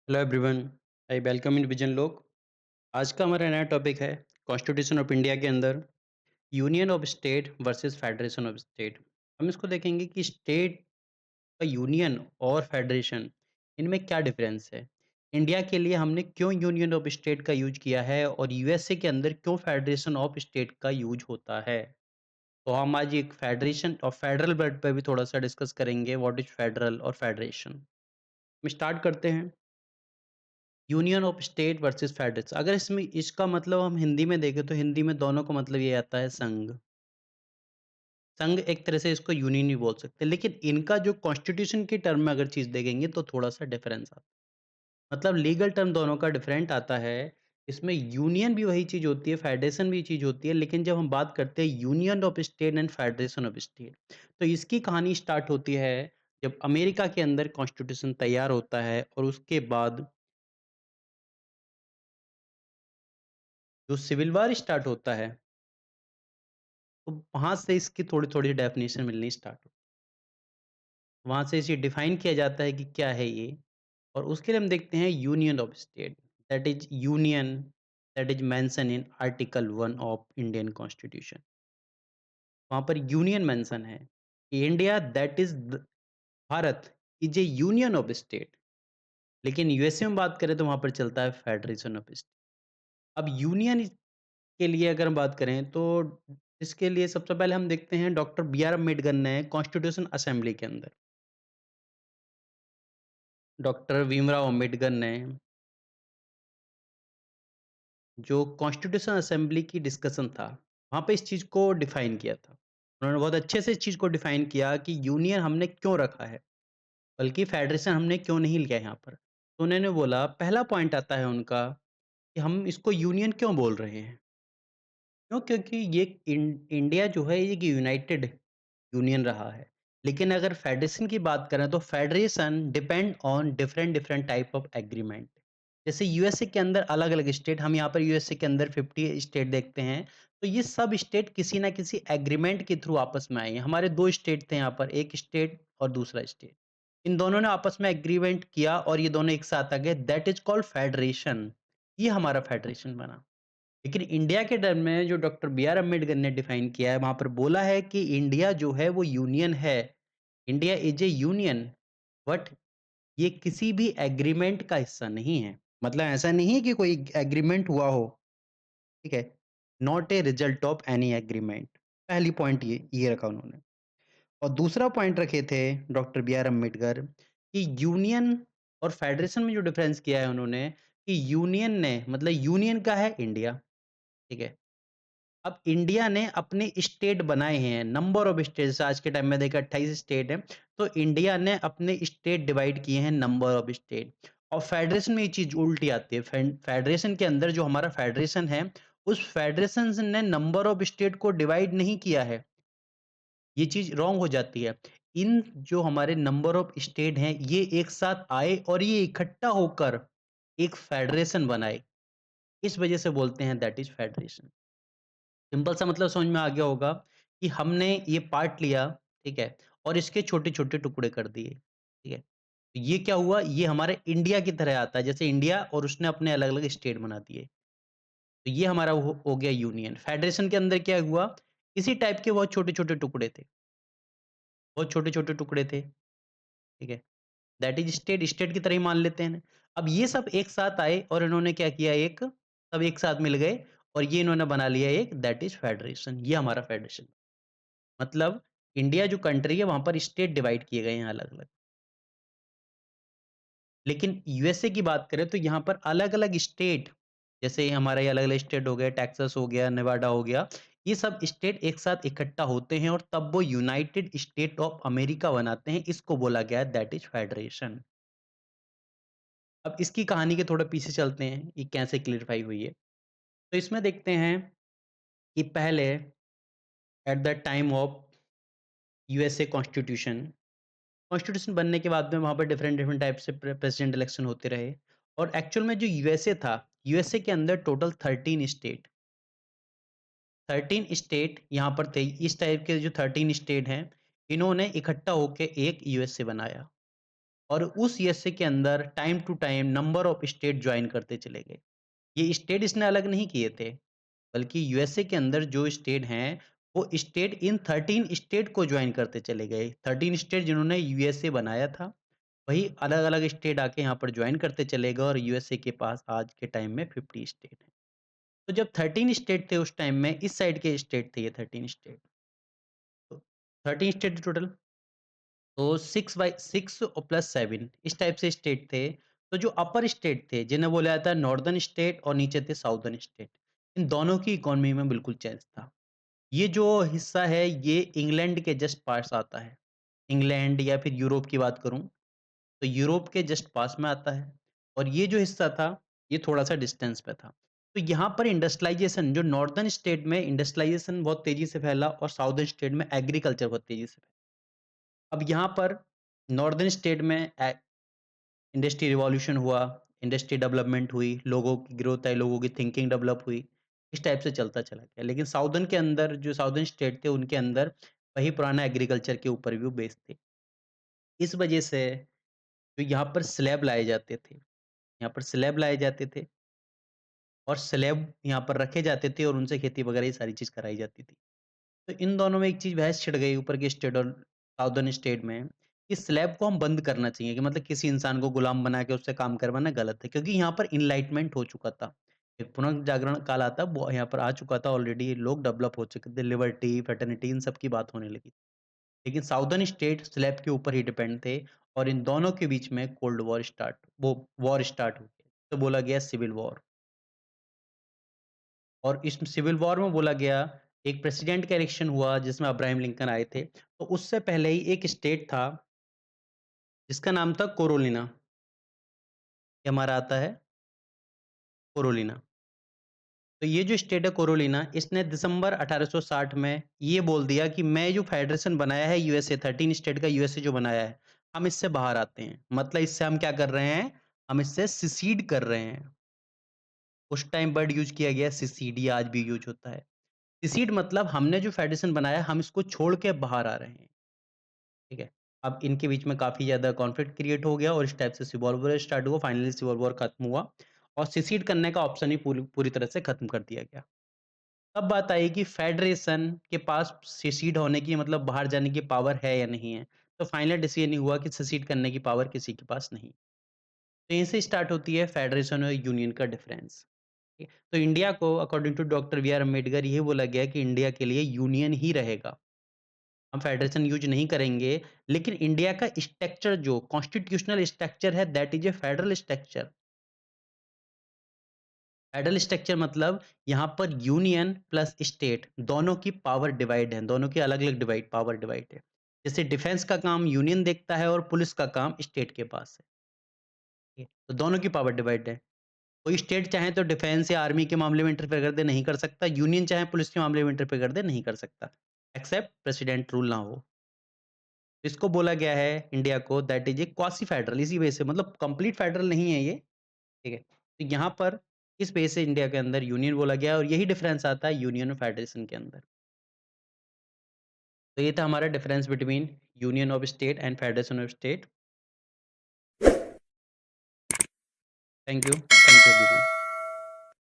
Hello everyone, I welcome in vision लोक। आज का हमारा नया टॉपिक है कॉन्स्टिट्यूशन ऑफ इंडिया के अंदर union of state versus federation of state. हम इसको देखेंगे कि स्टेट का यूनियन और फेडरेशन इनमें क्या डिफरेंस है। इंडिया के लिए हमने क्यों यूनियन ऑफ स्टेट का यूज किया है और यूएसए के अंदर क्यों फेडरेशन ऑफ स्टेट का यूज होता है। तो हम आज एक फेडरेशन और फेडरल वर्ड पर भी थोड़ा सा डिस्कस करेंगे, व्हाट इज फेडरल और फेडरेशन। हम स्टार्ट करते हैं union of state versus federation. अगर इसमें इसका मतलब हम हिंदी में देखें तो हिंदी में दोनों का मतलब ये आता है संघ। संघ एक तरह से इसको यूनियन भी बोल सकते हैं, लेकिन इनका जो कॉन्स्टिट्यूशन की टर्म में अगर चीज देखेंगे तो थोड़ा सा डिफरेंस आता है। मतलब लीगल टर्म दोनों का डिफरेंट आता है। इसमें यूनियन भी वही चीज होती है, फेडरेशन भी चीज होती है, लेकिन जब हम बात करते हैं union of state and federation of state तो इसकी कहानी स्टार्ट होती है जब अमेरिका के अंदर कॉन्स्टिट्यूशन तैयार होता है और उसके बाद जो सिविल वार स्टार्ट होता है, तो वहाँ से इसकी थोड़ी-थोड़ी डेफ़िनेशन मिलनी स्टार्ट हुई। वहाँ से इसे डिफ़ाइन किया जाता है कि क्या है ये। और उसके लिए हम देखते हैं union of state, that is union that is mention in article 1 of Indian constitution. वहाँ पर यूनियन मेंशन है कि India that is the Bharat is A union of state. लेकिन यूएसए में बात करें तो वहाँ पर चलता है फेडरेशन ऑफ स्टेट। अब यूनियन के लिए अगर हम बात करें तो इसके लिए सबसे पहले हम देखते हैं डॉक्टर बी आर अम्बेडकर ने कॉन्स्टिट्यूशन असेंबली के अंदर, डॉक्टर भीमराव अम्बेडकर ने जो कॉन्स्टिट्यूशन असेंबली की डिस्कशन था, वहाँ पे इस चीज़ को डिफाइन किया था। उन्होंने बहुत अच्छे से इस चीज़ को डिफाइन किया कि यूनियन हमने क्यों रखा है, बल्कि फेडरेशन हमने क्यों नहीं लिया यहाँ पर। तो उन्होंने बोला, पहला पॉइंट आता है उनका कि हम इसको यूनियन क्यों बोल रहे हैं। क्यों? क्योंकि ये इंडिया जो है ये एक यूनाइटेड यूनियन रहा है। लेकिन अगर फेडरेशन की बात करें तो federation depend on different different type of agreement. जैसे यूएसए के अंदर अलग-अलग स्टेट, हम यहाँ पर यूएसए के अंदर 50 स्टेट देखते हैं, तो ये सब स्टेट किसी ना किसी एग्रीमेंट के थ्रू आपस में आए हैं। हमारे 2 स्टेट थे यहाँ पर, एक स्टेट और दूसरा स्टेट। इन दोनों ने आपस में एग्रीमेंट किया और ये दोनों एक साथ आ गए, दैट इज़ कॉल्ड फेडरेशन। ये हमारा फेडरेशन बना। लेकिन इंडिया के टर्म में जो डॉक्टर बी आर अम्बेडकर ने डिफाइन किया है, वहां पर बोला है कि इंडिया जो है वो यूनियन है। India is A union, but ये किसी भी एग्रीमेंट का हिस्सा नहीं है। मतलब ऐसा नहीं है कि कोई एग्रीमेंट हुआ हो, ठीक है, not a result of any agreement. पहली पॉइंट ये रखा उन्होंने। और दूसरा पॉइंट रखे थे डॉक्टर बी आर अम्बेडकर कि यूनियन और फेडरेशन में जो डिफरेंस किया है उन्होंने, कि यूनियन ने मतलब यूनियन का है इंडिया, ठीक है। अब इंडिया ने अपने स्टेट बनाए हैं, नंबर ऑफ स्टेट, जैसे आज के टाइम में देखा 28 स्टेट हैं, तो इंडिया ने अपने स्टेट डिवाइड किए हैं नंबर ऑफ स्टेट। और फेडरेशन में ये चीज उल्टी आती है। फेडरेशन के अंदर जो हमारा फेडरेशन है, उस फेडरेशन ने नंबर ऑफ स्टेट को डिवाइड नहीं किया है। ये चीज रॉन्ग हो जाती है। इन जो हमारे नंबर ऑफ स्टेट हैं, ये एक साथ आए और ये इकट्ठा होकर एक फेडरेशन बनाए। इस वजह से बोलते हैं दैट इज फेडरेशन। सिंपल सा मतलब समझ में आ गया होगा कि हमने ये पार्ट लिया, ठीक है, और इसके छोटे-छोटे टुकड़े कर दिए, ठीक है। तो ये क्या हुआ, ये हमारे इंडिया की तरह आता है, जैसे इंडिया और उसने अपने अलग-अलग स्टेट बना दिए। तो ये हमारा हो गया यूनियन। फेडरेशन के अंदर क्या हुआ, इसी टाइप के बहुत छोटे-छोटे टुकड़े थे, बहुत छोटे-छोटे टुकड़े थे, ठीक है। दैट इज़ स्टेट, स्टेट की तरह ही मान लेते हैं। अब ये सब एक साथ आए और इन्होंने क्या किया, एक सब एक साथ मिल गए और ये इन्होंने बना लिया एक, दैट इज़ फेडरेशन। ये हमारा फेडरेशन। मतलब इंडिया जो कंट्री है वहाँ पर स्टेट डिवाइड किए गए हैं अलग-अलग। लेकिन यूएसए की बात करें तो यहाँ पर अलग-अलग स्टेट, जैसे हमारे अलग-अलग स्टेट हो गए, टेक्सास हो गया, नेवाडा हो गया, ये सब स्टेट एक साथ इकट्ठा होते हैं और तब वो यूनाइटेड स्टेट ऑफ अमेरिका बनाते हैं। इसको बोला गया है दैट इज़ फेडरेशन। अब इसकी कहानी के थोड़े पीछे चलते हैं, ये कैसे क्लैरिफाई हुई है। तो इसमें देखते हैं कि पहले at the time of USA constitution, constitution बनने के बाद में वहाँ पे डिफरेंट डिफरेंट टाइप से प्रेसिडेंट इलेक्शन होते रहे। और एक्चुअल में जो यूएसए था, यूएसए के अंदर टोटल 13 स्टेट, 13 स्टेट यहाँ पर थे। इस टाइप के जो 13 स्टेट हैं, इन्होंने इकट्ठा होके एक यूएसए बनाया। और उस यूएसए के अंदर time to time number of state join करते चले गए। ये स्टेट इसने अलग नहीं किए थे, बल्कि यूएसए के अंदर जो स्टेट हैं, वो स्टेट इन 13 स्टेट को ज्वाइन करते चले गए। 13 स्टेट जिन्होंने यूएसए बनाया था, वही अलग-अलग स्टेट आके यहाँ पर ज्वाइन करते चले गए और यूएसए के पास आज के टाइम में 50 स्टेट हैं। तो जब 13 स्टेट थे उस टाइम में, इस साइड के स्टेट थे ये 13 स्टेट। तो 13 स्टेट टोटल, तो 6 बाई 6 और प्लस 7 इस टाइप से स्टेट थे। तो जो अपर स्टेट थे, जिन्हें बोला जाता है नॉर्दर्न स्टेट और नीचे थे साउदर्न स्टेट, इन दोनों की इकोनॉमी में बिल्कुल चेंज था। ये जो हिस्सा है, ये इंग्लैंड के जस्ट पास आता है। इंग्लैंड या फिर यूरोप की बात करूँ, तो यूरोप के जस्ट पास में आता है और ये जो हिस्सा था, ये थोड़ा-सा डिस्टेंस पे था। तो यहाँ पर इंडस्ट्रियलाइज़ेशन, जो नॉर्दर्न स्टेट में इंडस्ट्रियलाइज़ेशन बहुत तेज़ी से फैला और साउदर्न स्टेट में एग्रीकल्चर बहुत तेज़ी से फैला। अब यहाँ पर नॉर्दर्न स्टेट में इंडस्ट्री रिवॉल्यूशन हुआ, इंडस्ट्री डेवलपमेंट हुई, लोगों की ग्रोथ आई, लोगों की थिंकिंग डेवलप हुई, इस टाइप से चलता चला गया। लेकिन साउदर्न के अंदर, जो साउदर्न स्टेट थे, उनके अंदर वही पुराना एग्रीकल्चर के ऊपर भी वो बेस्ड थे। इस वजह से जो यहाँ पर स्लैब लाए जाते थे, यहाँ पर स्लैब लाए जाते थे और स्लैब यहाँ पर रखे जाते थे और उनसे खेती वगैरह ये सारी चीज़ कराई जाती थी। तो इन दोनों में एक चीज़ बहस छिड़ गई ऊपर के स्टेट और साउदर्न स्टेट में, कि स्लैब को हम बंद करना चाहिए, कि मतलब किसी इंसान को गुलाम बना के उससे काम करवाना गलत है, क्योंकि यहाँ पर एनलाइटमेंट हो चुका था। एक पुनर्जागरण काल आता, वो यहाँ पर आ चुका था ऑलरेडी, लोग डेवलप हो चुके थे, लिबर्टी, फ्रेटर्निटी इन सब की बात होने लगी। लेकिन साउदर्न स्टेट स्लैब के ऊपर ही डिपेंड थे और इन दोनों के बीच में कोल्ड वॉर स्टार्ट हो गया। तो बोला गया सिविल वॉर। और इस सिविल वॉर में बोला गया, एक प्रेसिडेंट का इलेक्शन हुआ जिसमें अब्राहम लिंकन आए थे। तो उससे पहले ही एक स्टेट था जिसका नाम था कोरोलिना, ये हमारा आता है कोरोलिना। तो ये जो स्टेट है कोरोलिना, इसने दिसंबर 1860 में ये बोल दिया कि मैं जो फेडरेशन बनाया है यूएसए, 13 स्टेट का यूएसए जो बनाया है, हम इससे बाहर आते हैं। मतलब इससे हम क्या कर रहे हैं, हम इससे सिसीड कर रहे हैं। उस टाइम वर्ड यूज किया गया सिसीड, ये आज भी यूज होता है। सिसीड मतलब हमने जो फेडरेशन बनाया, हम इसको छोड़ के बाहर आ रहे हैं। ठीक है? अब इनके बीच में काफ़ी ज़्यादा कॉन्फ्लिक्ट क्रिएट हो गया और इस टाइप से सिविल वॉर स्टार्ट हुआ, फाइनली सिविल वॉर खत्म हुआ और सेसीड करने का ऑप्शन ही पूरी पूरी तरह से खत्म कर दिया गया। तब बात आई कि फेडरेशन के पास सेसीड होने की, मतलब बाहर जाने की पावर है या नहीं है? तो फाइनल डिसीजन ये हुआ कि सेसीड करने की पावर किसी के पास नहीं। तो यहीं से स्टार्ट होती है फेडरेशन और यूनियन का डिफरेंस। ठीक है? तो इंडिया को according to doctor B R Ambedkar ये बोला गया कि इंडिया के लिए यूनियन ही रहेगा। हम फेडरेशन यूज़ नहीं करेंगे, लेकिन इंडिया का स्ट्रक्चर, जो कॉन्स्टिट्यूशनल स्ट्रक्चर है, that is a federal structure. Federal structure मतलब यहाँ पर यूनियन प्लस स्टेट दोनों की पावर डिवाइड है, दोनों की अलग-अलग पावर डिवाइड है। जैसे डिफेंस का काम यूनियन देखता है और पुलिस का काम स्टेट के पास है। ठीक है? तो दोनों की पावर डिवाइड है। कोई स्टेट चाहे तो डिफेंस या आर्मी के मामले में इंटरफेयर कर दे, नहीं कर सकता। यूनियन चाहे पुलिस के मामले में इंटरफेयर कर दे, नहीं कर सकता। एक्सेप्ट प्रेसिडेंट रूल ना हो। इसको बोला गया है इंडिया को that is a quasi federal, इसी वजह से, मतलब कंप्लीट फेडरल नहीं है ये। ठीक है? तो यहाँ पर इस वजह से इंडिया के अंदर यूनियन बोला गया और यही डिफरेंस आता है यूनियन और फेडरेशन के अंदर। तो ये था हमारा difference between union of state and federation of state. Thank you everyone.